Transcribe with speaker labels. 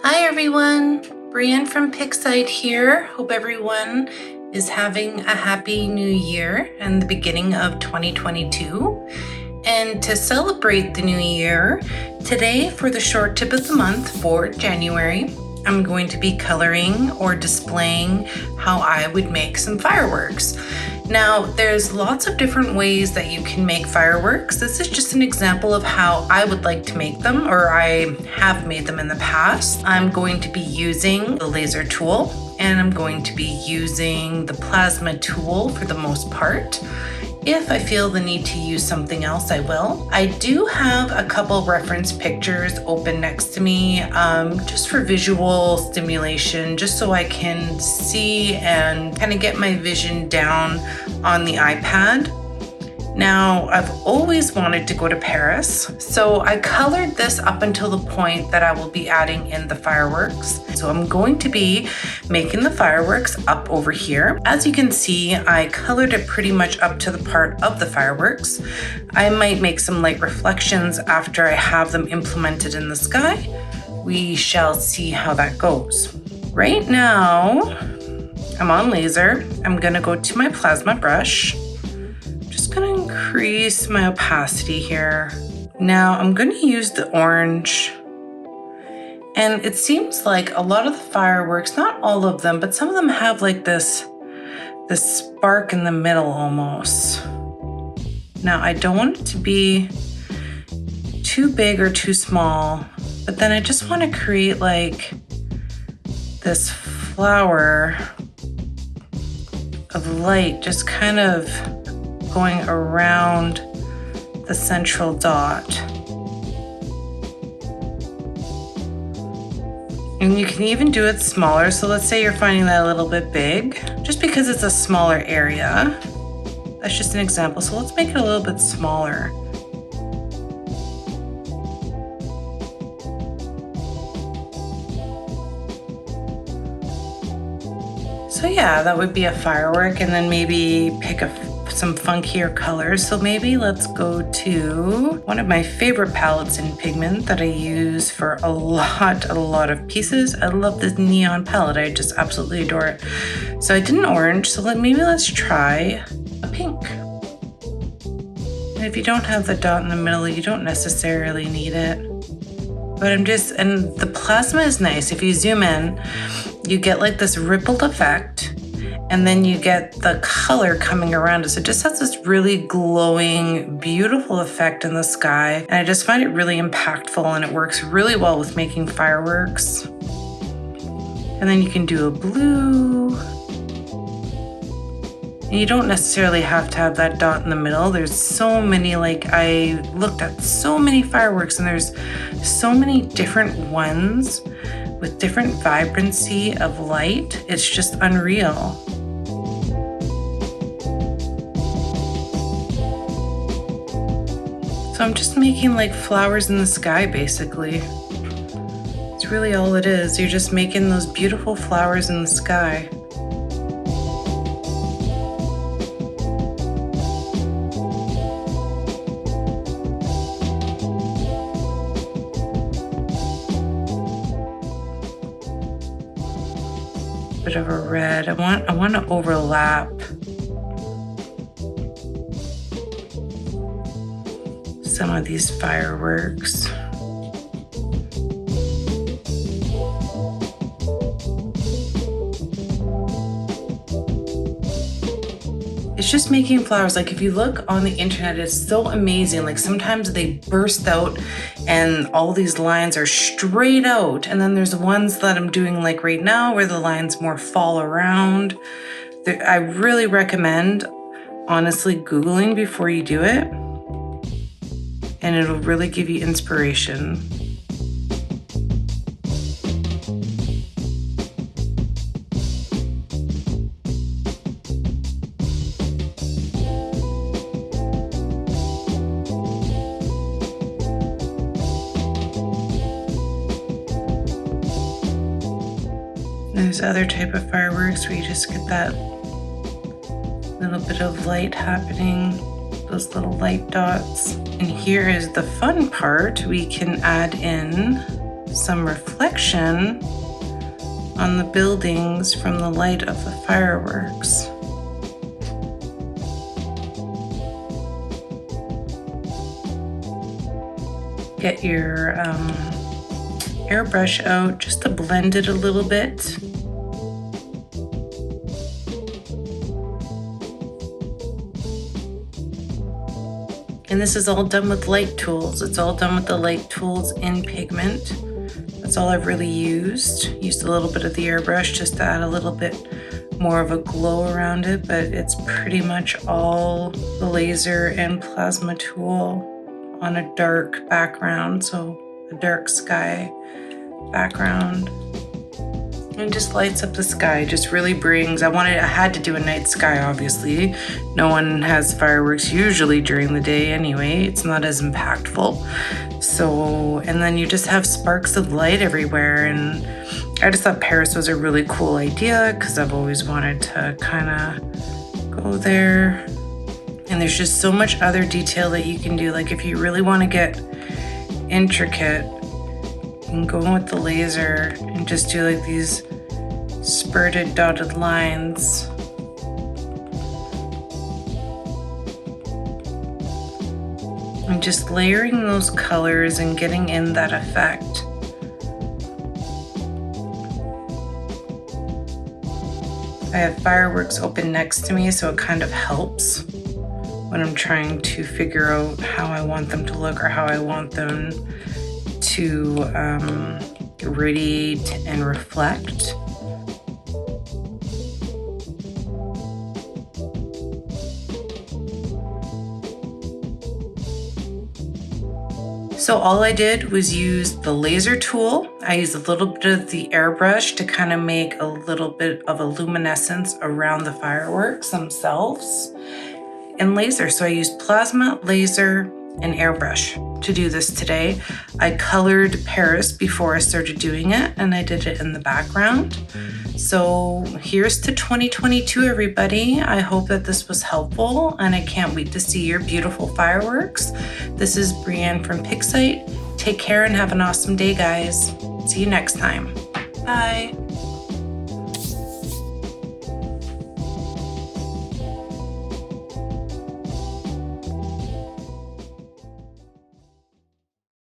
Speaker 1: Hi everyone, Breanne from Pixite here. Hope everyone is having a happy new year and the beginning of 2022. And to celebrate the new year, today for the short tip of the month for January, I'm going to be coloring or displaying how I would make some fireworks. Now, there's lots of different ways that you can make fireworks. This is just an example of how I would like to make them, or I have made them in the past. I'm going to be using the laser tool, and I'm going to be using the plasma tool for the most part. If I feel the need to use something else, I will. I do have a couple reference pictures open next to me just for visual stimulation, just so I can see and kind of get my vision down on the iPad. Now, I've always wanted to go to Paris, so I colored this up until the point that I will be adding in the fireworks. So I'm going to be making the fireworks up over here. As you can see, I colored it pretty much up to the part of the fireworks. I might make some light reflections after I have them implemented in the sky. We shall see how that goes. Right now, I'm on laser. I'm gonna go to my plasma brush. Gonna increase my opacity here. Now I'm gonna use the orange, and it seems like a lot of the fireworks, not all of them, but some of them have like this spark in the middle almost. Now I don't want it to be too big or too small, but then I just want to create like this flower of light, just kind of going around the central dot. And you can even do it smaller. So let's say you're finding that a little bit big, just because it's a smaller area. That's just an example. So let's make it a little bit smaller. So yeah, that would be a firework, and then maybe pick some funkier colors. So maybe let's go to one of my favorite palettes in Pigment that I use for a lot of pieces. I love this neon palette. I just absolutely adore it. So I did an orange, so maybe let's try a pink. And if you don't have the dot in the middle, you don't necessarily need it. But and the plasma is nice. If you zoom in, you get like this rippled effect, and then you get the color coming around it. So it just has this really glowing, beautiful effect in the sky. And I just find it really impactful, and it works really well with making fireworks. And then you can do a blue. And you don't necessarily have to have that dot in the middle. There's so many, like I looked at so many fireworks, and there's so many different ones with different vibrancy of light. It's just unreal. So I'm just making like flowers in the sky, basically. It's really all it is. You're just making those beautiful flowers in the sky. Bit of a red. I want to overlap some of these fireworks. It's just making flowers. Like if you look on the internet, it's so amazing. Like sometimes they burst out and all these lines are straight out. And then there's ones that I'm doing like right now where the lines more fall around. I really recommend, honestly, Googling before you do it. And it'll really give you inspiration. There's other type of fireworks where you just get that little bit of light happening, those little light dots. And here is the fun part. We can add in some reflection on the buildings from the light of the fireworks. Get your airbrush out just to blend it a little bit. And this is all done with light tools. It's all done with the light tools in Pigment. That's all I've really used. Used a little bit of the airbrush just to add a little bit more of a glow around it, but it's pretty much all the laser and plasma tool on a dark background, so a dark sky background. And just lights up the sky, just really brings, I had to do a night sky, obviously. No one has fireworks usually during the day anyway. It's not as impactful. So, and then you just have sparks of light everywhere. And I just thought Paris was a really cool idea because I've always wanted to kind of go there. And there's just so much other detail that you can do. Like if you really want to get intricate, and go in with the laser and just do like these spurted dotted lines. And just layering those colors and getting in that effect. I have fireworks open next to me, so it kind of helps when I'm trying to figure out how I want them to look or how I want them to radiate and reflect. So all I did was use the laser tool. I used a little bit of the airbrush to kind of make a little bit of a luminescence around the fireworks themselves, and laser. So I used plasma, laser, and airbrush to do this today. I colored Paris before I started doing it, and I did it in the background. So here's to 2022, everybody. I hope that this was helpful, and I can't wait to see your beautiful fireworks. This is Breanne from Pixite. Take care and have an awesome day, guys. See you next time. Bye.